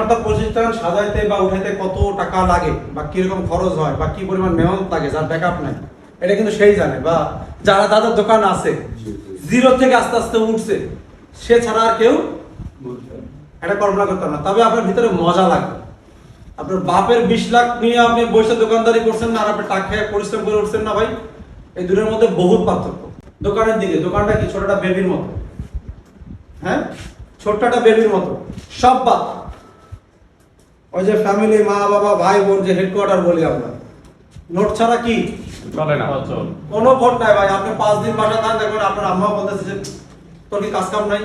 একটা প্রতিষ্ঠান সাজাইতে বা উঠাইতে কত টাকা লাগে বা কিরকম খরচ হয় বা কি পরিমাণ মেহনত লাগে, যার ব্যাকআপ নাই, এটা কিন্তু সেই জানে। বা যারা তাদের দোকান আছে জিরো থেকে আস্তে আস্তে উঠছে, সে ছাড়া আর কেউ এটা কল্পনা করতাম না। তবে আপনার ভিতরে মজা লাগে। আপনার বাপের 20 লাখ নিয়ে আপনি বসে দোকানদারি করছেন না, আর আপনি টাকা খেয়ে পরিশ্রম করে উঠছেন না ভাই, এই দুটোর মধ্যে বহুত পার্থক্য। দোকানের দিকে, দোকানটা কি ছোটটা বেবির মতো, হ্যাঁ, ছোট্ট একটা বেবির মতো, সব বাদ। ওই যে ফ্যামিলি, মা বাবা ভাই বোন, যে হেডকোয়ার্টার বলি আমরা, নোট ছাড়া কি চলে না। কোনো ভোট নাই ভাই। আপনি 5 দিন বাসা থাকেন, দেখবেন আপনার আম্মা বলতেছে যে তোর কি কাজ কাম নাই।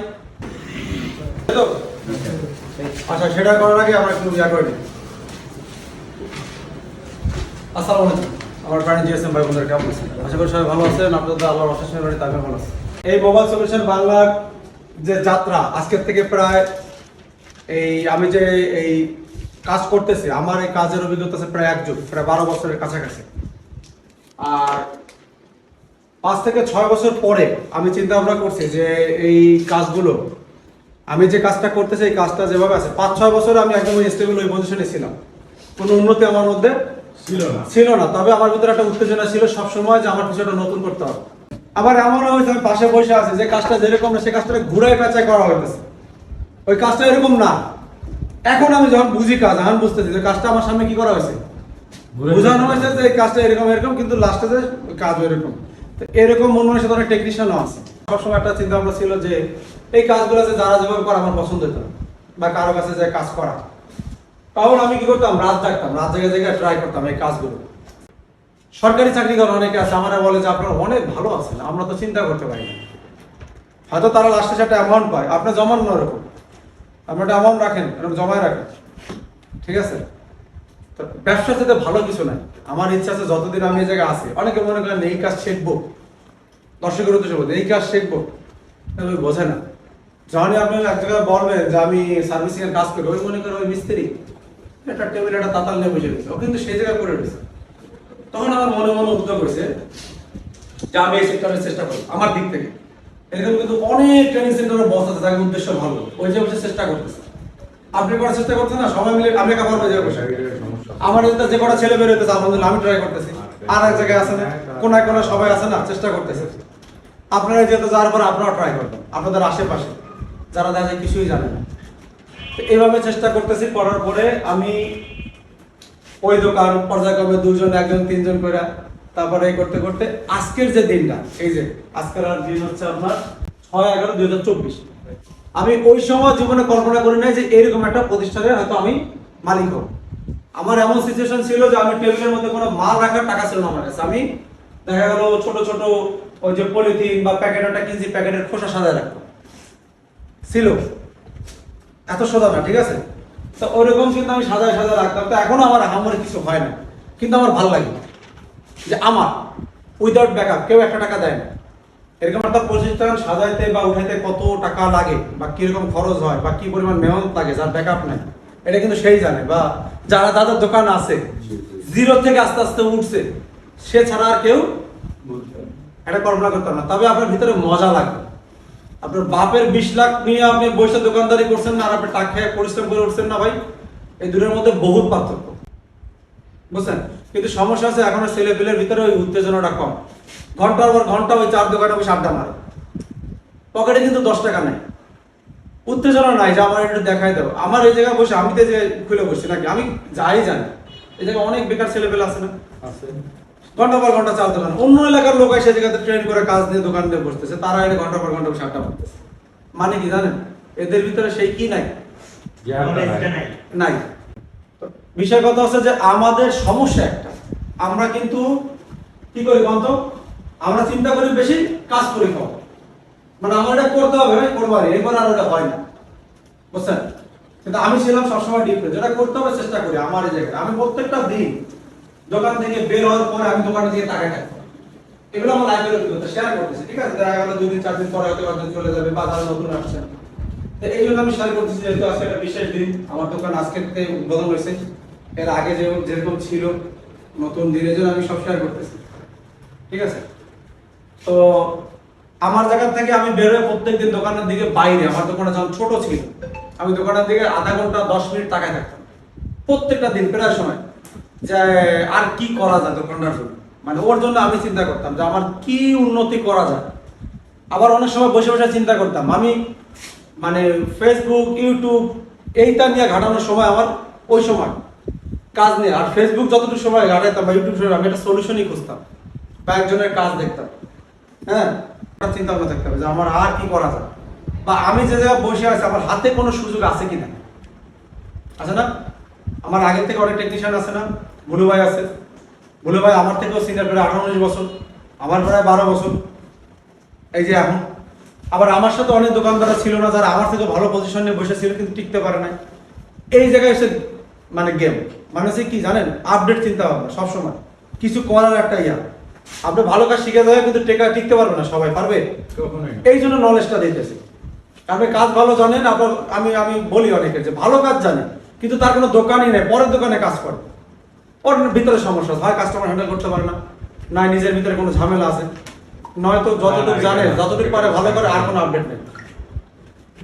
আচ্ছা, সেটা করার আগে আমরা একটু ইয়া করি। আসসালামু আলাইকুম আমার ফ্রেন্ড জিএসএম ভাই বোনদের, কেমন আছেন? আশা করি সবাই ভালো আছেন। আপনাদের আল্লাহর অশেষ মেহরবানি, তাই ভালো আছে। এই মোবাইল সলিউশন বাংলার যে যাত্রা, আজকের থেকে প্রায় আমি যে এই কাজ করতেছি, আমার এই কাজের অভিজ্ঞতা আছে প্রায় 1 যুগ, প্রায় 12 বছরের কাছাকাছি। আর 5 থেকে 6 বছর পরে আমি চিন্তা ভাবনা করছি যে এই কাজগুলো, আমি যে কাজটা করতেছি, এই কাজটা যেভাবে আছে, 5-6 বছর আমি একদম স্টেবল ওই পজিশনে ছিলাম, কোনো উন্নতি আমার মধ্যে ছিল না। তবে আমার ভিতরে একটা উত্তেজনা ছিল সবসময় যে আমার কিছু একটা নতুন করতে হবে। আবার এমনও হয়েছে আমি পাশে বসে আছি, যে কাজটা যেরকম না, সেই কাজটা ঘুরাই পেঁচাই করা হইতেছে, ওই কাজটা এরকম না। এখন আমি যখন বুঝি কাজ, এখন বুঝতেছি যে কাজটা আমার সামনে কি করা হয়েছে, বোঝানো হয়েছে যে এই কাজটা এরকম এরকম, কিন্তু লাস্টে যে কাজ এরকম। তো এরকম মন মানুষের অনেক টেকনিশিয়ানও আছে। সবসময় একটা চিন্তা ভাবনা ছিল যে এই কাজগুলো যে যারা যেভাবে করে আমার পছন্দ হতো, বা কারো কাছে যে কাজ করা, তখন আমি কি করতাম, রাত জাগতাম, রাত জায়গায় জায়গায় ট্রাই করতাম এই কাজগুলো। সরকারি চাকরি করা অনেকে আছে, আমরা বলে যে আপনারা অনেক ভালো আছেন, আমরা তো চিন্তা করতে পারি না। হয়তো তারা লাস্টে একটা অ্যামাউন্ট পায়, আপনি জমান না ওরকম, আপনি একটা অ্যামাউন্ট রাখেন, এরকম জমায় রাখেন, ঠিক আছে। তো ব্যবসার সাথে ভালো কিছু নাই। আমার ইচ্ছা আছে যতদিন আমি এই জায়গায় আছি, অনেকে মনে করেন এই কাজ শিখবো, দর্শকের উদ্দেশ্যে বলতে এই কাজ শিখবো, ওই বোঝে না। যখনই আপনি এক জায়গায় বলবেন যে আমি সার্ভিসিং এর কাজ করি, ওই মনে করেন ওই মিস্ত্রি একটা টেবিল একটা তাতাল নিয়ে বসে রয়েছে, ও কিন্তু সেই জায়গায় করে রয়েছে। তখন আমার মনে মনে উদ্যোগ হয়েছে যে আমি এই সেক্টরের চেষ্টা করবো আমার দিক থেকে। এরকম কিন্তু অনেক ট্রেনিং সেন্টারের বস আছে, তাদের উদ্দেশ্য ভালো, ওই যে বসে চেষ্টা করতেছে। আপনি করার চেষ্টা করছেন না, সবাই মিলে আমি একা পারবো যে বসে। আমার যে কটা ছেলে বের হইতেছে, আলহামদুলিল্লাহ আমি ট্রাই করতেছি। আর এক জায়গায় আছে না, কোনায় কোনায় সবাই আছে না, চেষ্টা করতেছে। আপনারা যেহেতু যাওয়ার পর আপনারা ট্রাই করবেন, আপনাদের আশেপাশে যারা দেখা যায় কিছুই জানে না। এইভাবে চেষ্টা করতেছি, করার পরে আমি ওই দোকান পর্যায়ক্রমে 2 জন 1 জন 3 জন করে, তারপরে এই করতে করতে আজকের যে দিনটা, এই যে আজকের আর দিন হচ্ছে আপনার 6/11/2024। আমি ওই সময় জীবনে কল্পনা করি নাই যে এরকম একটা প্রতিষ্ঠানের হয়তো আমি মালিক হব। আমার এমন সিচুয়েশন ছিল যে আমি টেবিলের মধ্যে কোনো মাল রাখার টাকা ছিল না আমার কাছে। আমি দেখা গেল ছোট ছোট ওই যে পলিথিন বা প্যাকেট একটা কিনছি, প্যাকেটের খোসা সাজায় রাখতাম, ছিল এত সোজা না, ঠিক আছে। তো ওইরকম কিন্তু আমি সাজায় সাজায় রাখতাম। তো এখনো আমার আহামরি কিছু হয় না, কিন্তু আমার ভালো লাগে যে আমার উইদাউট ব্যাকআপ কেউ 1 টাকা দেয় না। এরকম একটা প্রতিষ্ঠান সাজাইতে বা উঠাইতে কত টাকা লাগে বা কিরকম খরচ হয় বা কি পরিমাণ মেহনত লাগে, যার ব্যাকআপ নাই, এটা কিন্তু সেই জানে। বা যারা তাদের দোকান আছে জিরো থেকে আস্তে আস্তে উঠছে, সে ছাড়া আর কেউ এটা কল্পনা করতাম না। তবে আপনার ভিতরে মজা লাগে। আপনার বাপের 20 লাখ নিয়ে আপনি বসে দোকানদারি করছেন না, আর আপনি টাকা খেয়ে পরিশ্রম করে উঠছেন না ভাই, এই দুটোর মধ্যে বহুত পার্থক্য, বুঝছেন। কিন্তু সমস্যা আছে এখন ছেলেপেলের ভিতরে ওই উত্তেজনাটা কম। ঘন্টার পর ঘন্টা ওই 4 দোকানে বসে আড্ডা মারে, পকেটে কিন্তু 10 টাকা নাই, উত্তেজনা নাই যে আমার একটু দেখাই দাও। আমার এই জায়গায় বসে আমি তো যে খুলে বসছি নাকি, আমি যাই জানি এই জায়গায় অনেক বেকার ছেলেপেলে আছে না, ঘন্টা পর ঘন্টা 4 দোকান। অন্য এলাকার লোক এসে জায়গাতে ট্রেন করে কাজ দিয়ে দোকান দিয়ে বসতেছে, তারা এনে ঘন্টা পর ঘন্টা বসে আড্ডা মারতেছে। মানে কি জানেন, এদের ভিতরে সেই কি নাই, নাই। বিষয় কথা হচ্ছে যে আমাদের সমস্যা একটা, আমরা কিন্তু কি করি বলতো, আমরা চিন্তা করি বেশি, কাজ করি কম। মানে আমার এটা করতে হবে, করবো আর এরপর আর ওটা হয় না, বুঝছেন। কিন্তু আমি ছিলাম সবসময় ডিপ্রেস, যেটা করতে হবে চেষ্টা করি। আমার এই জায়গায় আমি প্রত্যেকটা দিন দোকান থেকে বের হওয়ার পরে আমি দোকানের দিকে তাকাই থাকবো। এগুলো আমার লাইফের অভিজ্ঞতা শেয়ার করতেছি, ঠিক আছে। দেখা গেল 2 দিন 4 দিন পরে হয়তো একদিন চলে যাবে বা তারা নতুন আসছে। তো এই জন্য আমি শেয়ার করতেছি, যেহেতু আজকে একটা বিশেষ দিন, আমার দোকান আজকে থেকে উদ্বোধন হয়েছে। এর আগে যেরকম ছিল নতুন দিনের জন্য আমি সব শেয়ার করতেছি, ঠিক আছে। তো আমার জায়গা থেকে আমি বের হয়ে প্রত্যেকদিন দোকানের দিকে বাইরে, আমার দোকানটা যখন ছোট ছিল আমি দোকানের দিকে আধা ঘন্টা 10 মিনিট তাকায় থাকতাম প্রত্যেকটা দিন প্রায় সময়, যে আর কি করা যায় দোকানটার জন্য, মানে ওর জন্য আমি চিন্তা করতাম যে আমার কি উন্নতি করা যায়। আবার অনেক সময় বসে বসে চিন্তা করতাম আমি, মানে ফেসবুক ইউটিউব এইটা নিয়ে ঘাটানোর সময় আমার ওই সময় কাজ নিয়ে, আর ফেসবুক যতটুকু সময় ঘাটাইতাম বা ইউটিউব সময় আমি একটা সলিউশনই খুঁজতাম বা একজনের কাজ দেখতাম। হ্যাঁ, চিন্তা ভাবনা থাকতে হবে যে আমার আর কি করা যায়, বা আমি যে জায়গায় বসে আছি আমার হাতে কোনো সুযোগ আছে কিনা। আছে না, আমার আগের থেকে অনেক টেকনিশিয়ান আছে না, ভুলু ভাই আছে, ভুলু ভাই আমার থেকেও সিনিয়র, প্রায় 18-19 বছর, আমার প্রায় 12 বছর এই যে এখন। আবার আমার সাথে অনেক দোকানদার ছিল না যারা আমার থেকে ভালো পজিশন নিয়ে বসেছিল কিন্তু টিকতে পারে নাই। এই জায়গায় এসে মানে গেম মানে হচ্ছে কি জানেন, আপডেট চিন্তা ভাবনা সবসময় কিছু করার একটা ইয়া। আপনি ভালো কাজ শিখে যাবে কিন্তু টিকতে পারবে না, সবাই পারবে, এই জন্য নলেজটা দিতেছি। আপনি কাজ ভালো জানেন, আপনার আমি বলি অনেকের যে ভালো কাজ জানে কিন্তু তার কোনো দোকানই নেই, পরের দোকানে কাজ করে, ওর ভিতরে সমস্যা হয়, কাস্টমার হ্যান্ডেল করতে পারে না, না নিজের ভিতরে কোনো ঝামেলা আছে, নয়তো যতটুকু জানে যতটুকু পারে ভালো করে, আর কোনো আপডেট নেই।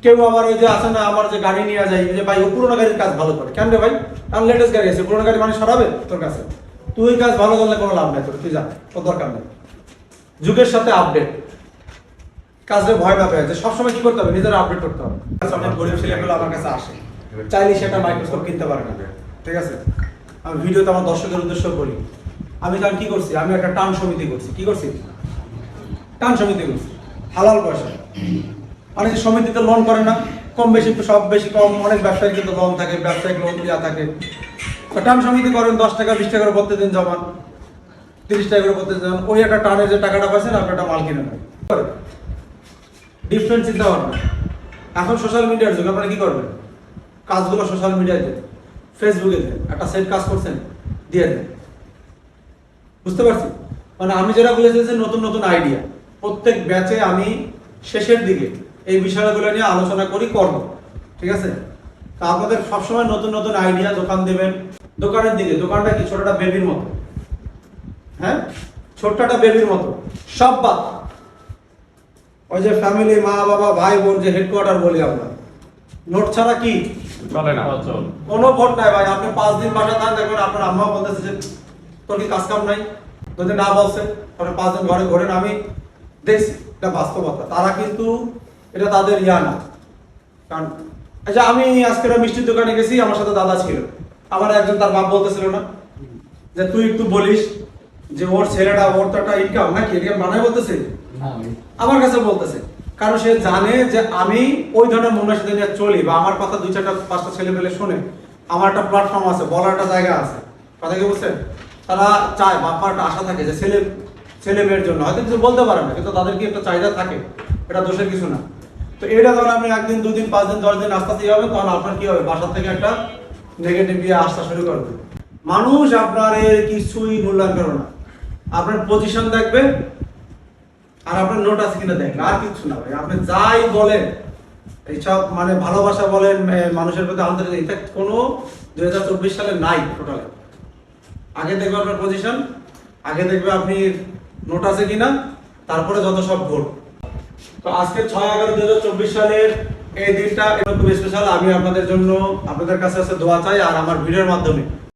কেউ আবার ওই যে আছে না, আমার যে গাড়ি নিয়ে যায় যে ভাই ও পুরোনো গাড়ির কাজ ভালো করে, কেন রে ভাই, কারণ লেটেস্ট গাড়ি আছে, পুরোনো গাড়ি মানে সরাবে তোর কাছে, তুই কাজ ভালো করলে কোনো লাভ নাই তোর, তুই যা, তোর দরকার নেই। যুগের সাথে আপডেট, কাজে ভয় না পেয়ে যে সবসময় কি করতে হবে, নিজের আপডেট করতে হবে। অনেক গরিব ছেলেগুলো আমার কাছে আসে, চাইলে সেটা মাইক্রোস্কোপ কিনতে পারে না, ঠিক আছে। আমি ভিডিওতে আমার দর্শকের উদ্দেশ্য বলি, আমি তখন কি করছি, আমি একটা টান সমিতি করছি। কি করছি? টান সমিতি করছি, হালাল পয়সা। অনেক সমিতিতে লোন করে না, কম বেশি সব বেশি কম, অনেক ব্যবসায়ী কিন্তু লোন থাকে, ব্যবসায়িক লোন দেওয়া থাকে। তো টান সমিতি করেন, 10 টাকা 20 টাকা করে প্রত্যেকদিন জমান, 30 টাকা করে প্রত্যেকদিন জমান, ওই একটা টানের যে টাকাটা পাচ্ছেন আপনি একটা মাল কিনে নেন। ডিফারেন্ট চিন্তা ভাবনা। এখন সোশ্যাল মিডিয়ার যুগ, আপনারা কি করবেন, কাজগুলো সোশ্যাল মিডিয়ায় দেন, ফেসবুকে দেন, একটা সেট কাজ করছেন দিয়ে দেন। বুঝতে পারছি, মানে আমি যেটা বুঝেছি যে নতুন নতুন আইডিয়া প্রত্যেক ব্যাচে আমি শেষের দিকে এই বিষয়গুলো নিয়ে আলোচনা করি, করব, ঠিক আছে। তা আপনাদের সবসময় নতুন নতুন আইডিয়া, দোকান দেবেন, দোকানের দিকে, দোকানটা কি ছোটটা বেবির মতো, হ্যাঁ ছোট্ট একটা বেবির মতো, সব বাদ, ওই যে ফ্যামিলি, মা বাবা ভাই বোন, যে হেডকোয়ার্টার বলি আমরা, নোট ছাড়া কি চলে না, কোনো ভোট নাই ভাই। আপনি 5 দিন বাসা থাকেন, দেখবেন আপনার আম্মা বলতেছে যে তোর কি কাজ কাম নাই, যদি না বলছে তাহলে 5 দিন ঘরে ঘোরেন, আমি দেখছি এটা বাস্তবতা। তারা কিন্তু এটা তাদের ইয়া না, কারণ আচ্ছা আমি আজকে মিষ্টির দোকানে গেছি, আমার সাথে দাদা ছিল, আমার একজন তার বাপ বলতেছিল না যে তুই একটু বলিস যে ওর ছেলেটা, ওর তো একটা ইনকাম নাকি, এরকম বানায় বলতেছে, আমার কাছে বলতেছে, কারণ সে জানে যে আমি ওই ধরনের মনসাতে নিয়ে চলি, বা আমার কথা 2-4-5টা ছেলে পেলে শোনে, আমার একটা প্ল্যাটফর্ম আছে, বলার একটা জায়গা আছে, কথা কি বুঝছেন। তারা চায়, বাপার একটা আশা থাকে যে ছেলে মেয়ের জন্য হয়তো কিছু বলতে পারে না কিন্তু তাদের কি একটা চাহিদা থাকে, এটা দোষের কিছু না। তো এটা যখন আপনি 1 দিন 2 দিন 5 দিন 10 দিন আস্তে আস্তে হবে, তখন আপনার কি হবে, বাসা থেকে একটা নেগেটিভ ইয়ে আসতে শুরু করবে। মানুষ আপনার কিছুই মূল্যায়ন করবে না, আপনার পজিশন দেখবে আর আপনার নোট আছে কিনা দেখবেন, আর কিছু না ভাই। আপনি যাই বলেন, এইসব মানে ভালোবাসা বলেন, মানুষের প্রতি আন্তরিকতা, এটা কোনো 2024 সালে নাই টোটালি। আগে দেখবে আপনার পজিশন, আগে দেখবে আপনি নোট আছে কিনা, তারপরে যত সব ভোট। তো আজকে 6/11/2024 সালের এই দিনটা খুব স্পেশাল। আমি আপনাদের জন্য, আপনাদের কাছে দোয়া চাই, আর আমার ভিডিওর মাধ্যমে